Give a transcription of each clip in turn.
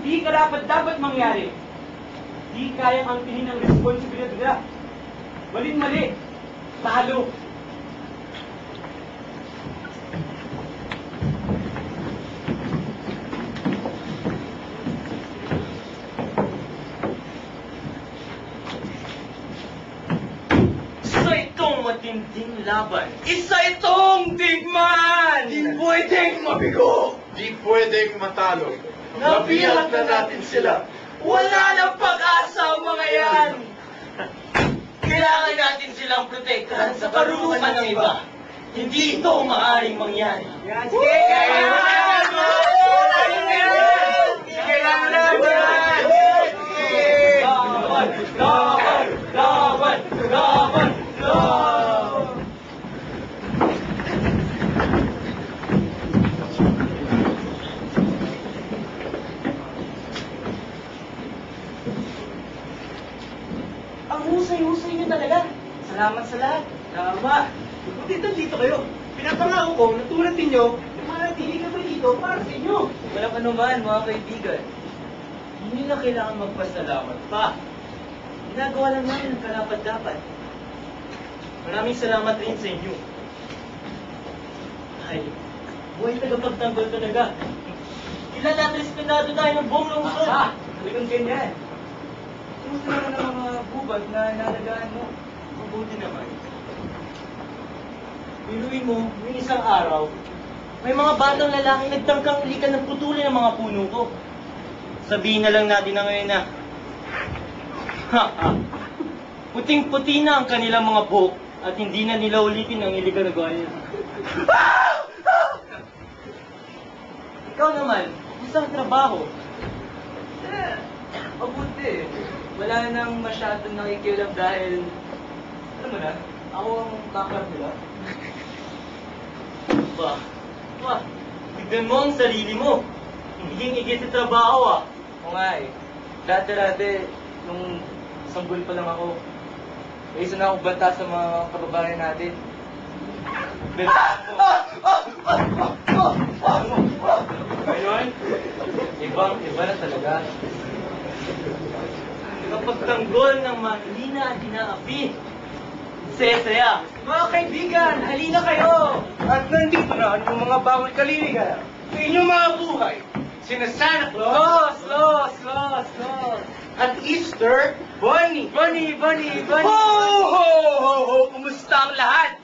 Hindi karapat-dapat mangyari. Di kayang angkinin ang responsibilidad nila. Mali-mali. Talo. Isa itong matinding laban. Isa itong digman! Di pwedeng mabigo! Di pwedeng matalo. Nabiyak na natin sila. Wala nang pag-asa ang mga yan! Kailangan natin silang protektahan sa karunungan ng iba. Hindi ito maaaring mangyari. Sige! Laban! Laban! Laban! Laban! Laban! Ang husay-husay niyo talaga. Salamat sa lahat. Tama! Buti dito kayo. Pinapangako ko na tulad ninyo, manatili kami dito para sa inyo. Walang anuman, mga kaibigan. Hindi na kailangan magpasalamat pa. Ginagawa lang namin ang karapat-dapat. Maraming salamat rin sa inyo. Ay, buhay tagapagtanggol talaga. Kilala at respetado tayo ng buong lungsod. Talagang ganyan. Kumusta naman ang mga bubag na nalagaan mo? Mabuti naman. Biruin mo, yung isang araw, may mga batang lalaking nagtangkang likan ng putulin ng mga puno ko. Sabihin na lang natin na ngayon na, puting-puti na ang kanilang mga buhok at hindi na nila ulitin ang iligang nagawa nila. Ikaw naman, isang trabaho. Mabuti. Wala nang masyadong nakikialam dahil, alam mo na, ako ang kakar nila. Tignan mo ang sarili mo. Higing-higit sa trabaho Oo nga eh. Dati-dati, nung sanggol pa lang ako, isa na ako banta sa mga kababayan natin. Ngayon, iba na talaga. Kapag tanggol ng mahina at hinaapi, saya-saya. Mga kaibigan, halina kayo! At nandito na yung mga bawal kaliligan sa inyong mga buhay. Sina Santa Claus, at Easter, Bunny. Ho, ho, ho, ho! Kumusta ang lahat?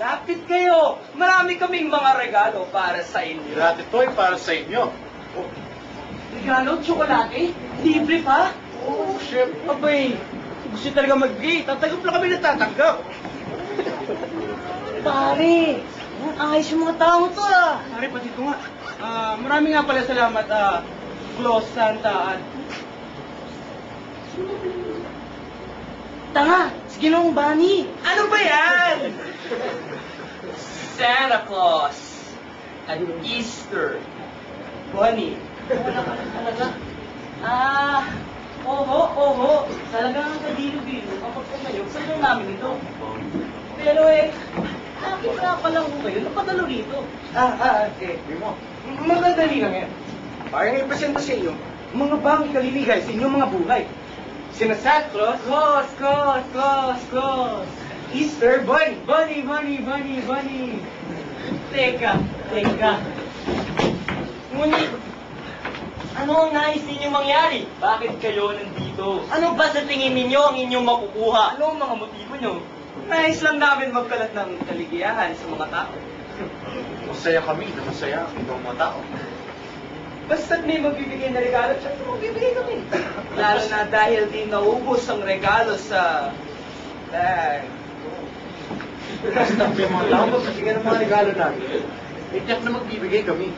Lapit kayo. Marami kaming mga regalo para sa inyo. Lahat ito'y para sa inyo. Regalo? Tsokolate? Libre pa? Oh, syempre. Abay, gusto talaga mag-gay. Tatanggap lang kami natatanggap. Pare, ayos yung mga tao to Pare, pati ito nga. Marami nga pala salamat, Claus, Santa, at... Tanga, si Ginoong Bunny. Ano ba yan? Santa Claus at Easter Bunny. Wala ka na talaga. Oho. Talagang kadilo-bilo kapag pumayog sa namin ito. Pero bakit nga pala ko kayo napadalo rito? Hindi mo. Magdadali lang yan. Parang ipresenta sa inyo, mga bang kalilihay sa inyong mga buhay. Sina Santa Claus, Claus, Easter, Bunny. Teka. Ngunit, ano ang nais ninyo mangyari? Bakit kayo nandito? Ano ba sa tingin ninyo ang inyong makukuha? Ano ang mga motibo nyo? Nais lang namin magkalat ng kaligayahan sa mga tao. Masaya kami na masaya ang ibang mga tao. Basta't may magbibigay na regalo, syempre magbibigay kami. Lalo na dahil di naubos ang regalo sa... Basta may mga tao magbibigay ng mga regalo namin. Itiyak na magbibigay kami.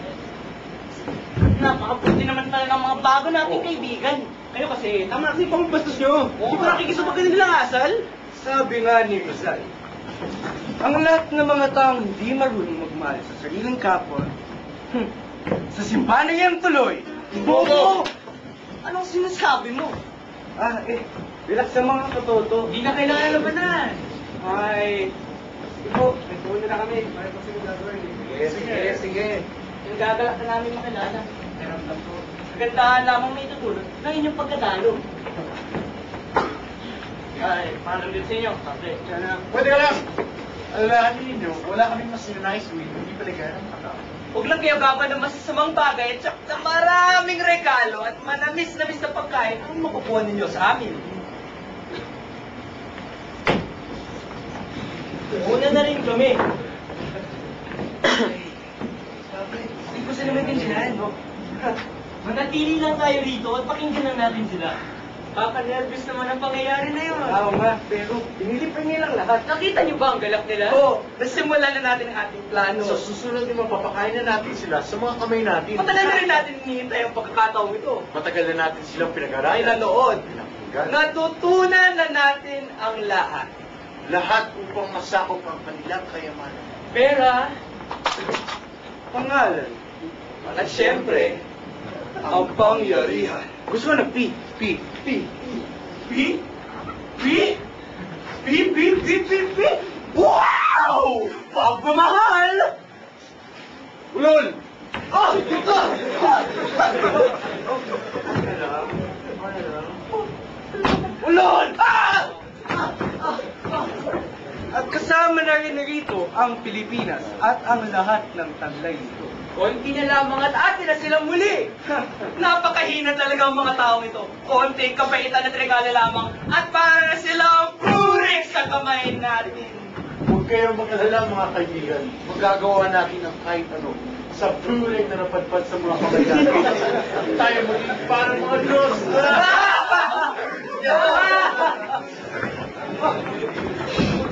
Napakabuti naman pala ng mga bago nating kaibigan. Kayo kasi, tama kasi pang bastos nyo. Hindi ba nakikisabag ka nilang asal? Sabi nga ni Rizal, ang lahat ng mga taong hindi marunong magmahal sa sariling kapwa, sa simbahan na yan tuloy, bobo! Anong sinasabi mo? Relax sa mga katoto. Hindi na kailangan labanan. Ay, ito, nagtuloy na kami. Para pa sila gagawin. Sige. Yung gagalak na namin makilala. Meron lang po. kagandahan lamang may tutulong ng inyong pagkatalo. Ay, paano din sa inyo? Sabi. Pwede ka lang. Alalahanin ninyo, wala kaming mas nice week, hindi pala ng mata. Huwag lang kayo gawa ng masasamang bagay at sa maraming regalo at manamis-namis na pagkain ang makukuha ninyo sa amin. Una na rin kami. Hindi ko sila maintindihan. Manatili lang tayo rito at pakinggan lang natin sila. Kaka-nervous naman ang pangyayari na yun. Oo nga, pero pinilipan niya lang lahat. Nakita niyo ba ang galak nila? Oo, nasimulan na natin ang ating plano. Sa susunod naman, papakain na natin sila sa mga kamay natin. Matagal na rin natin hinihintay ang pagkakataong ito. Matagal na natin silang pinag-aralan. Pinanood. Pinakinggan. Natutunan na natin ang lahat. Lahat upang masakop ang kanilang kayamanan. Pera, Pangalan. at syempre, Ang pangyarihan. Gusto mo ng P? P. P. P? P? P? P? P? P? P? Wow! Pagmamahal! Ulol! Ah! Ulol! Ah! At kasama na rin rito ang Pilipinas at ang lahat ng taglay nito. Konti na lamang at atin na silang muli. Napakahina talaga ang mga taong ito. Konting kabaitan at regalo lamang at para na silang purik sa kamay natin. Huwag kayong mag-alala mga kaibigan. Magagawa natin ang kahit ano sa puring na napadpad sa mga kamay natin. Tayo maging parang mga Diyos.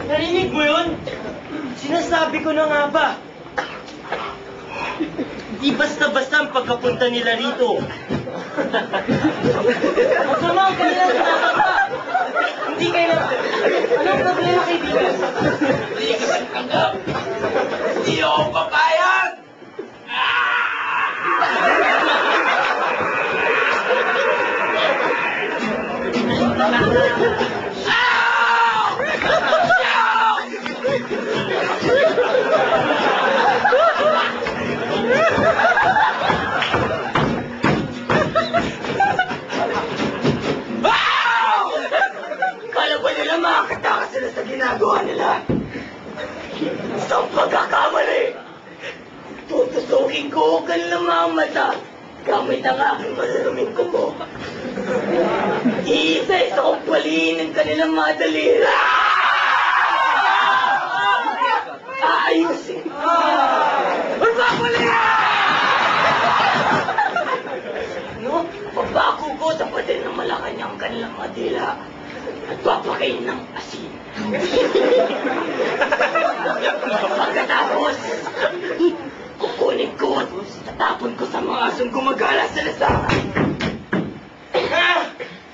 Narinig mo yun? Sinasabi ko na nga ba? Di basta-basta ang pagkapunta nila rito. Masama ang kanilang sinasamba. Hindi kayo lang. Anong problema kaibigan? Hindi ka ba tanggap? Hindi ako papayag! Kala ba nila makakatakas sila sa ginagawa nila? Sa pagkakamali! Tutusukin ko ang kanilang mga mata gamit ang aking maruruming kuko. Iisa-isa kong paliin ang kanilang mga daliri. Aayusin! Magpapaliin! No? Pagbago ko sa patin ng Malacanang kanilang madila at papakain ng asin. Pagkatapos, kukunin ko at tatapon ko sa mga asong gumagala sa lasangan.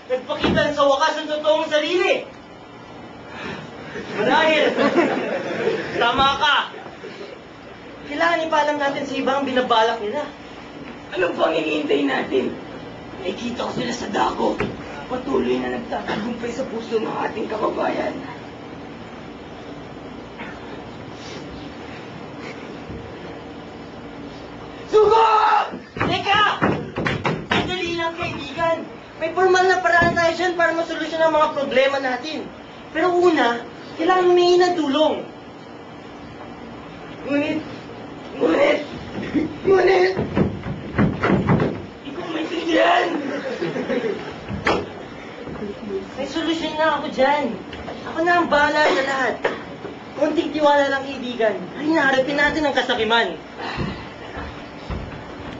Nagpakita sa wakas ang totoong sarili. Marahil, tama ka. Kailangan ipalam natin sa iba ang binabalak nila. Ano bang iniintay natin? Nakikita ko sila sa dako. Patuloy na nagtatagumpay sa puso ng ating kababayan. Sugod! Teka! Sandali lang, kaibigan. May formal na paraan tayo dyan para masolusyon ang mga problema natin. Pero una, kailangan humingi ng tulong. Ngunit, hindi ko maintindihan. May solusyon na ako dyan. Ako na ang bahala sa lahat. Konting tiwala lang, kaibigan. Ay, naharapin natin ang kasakiman.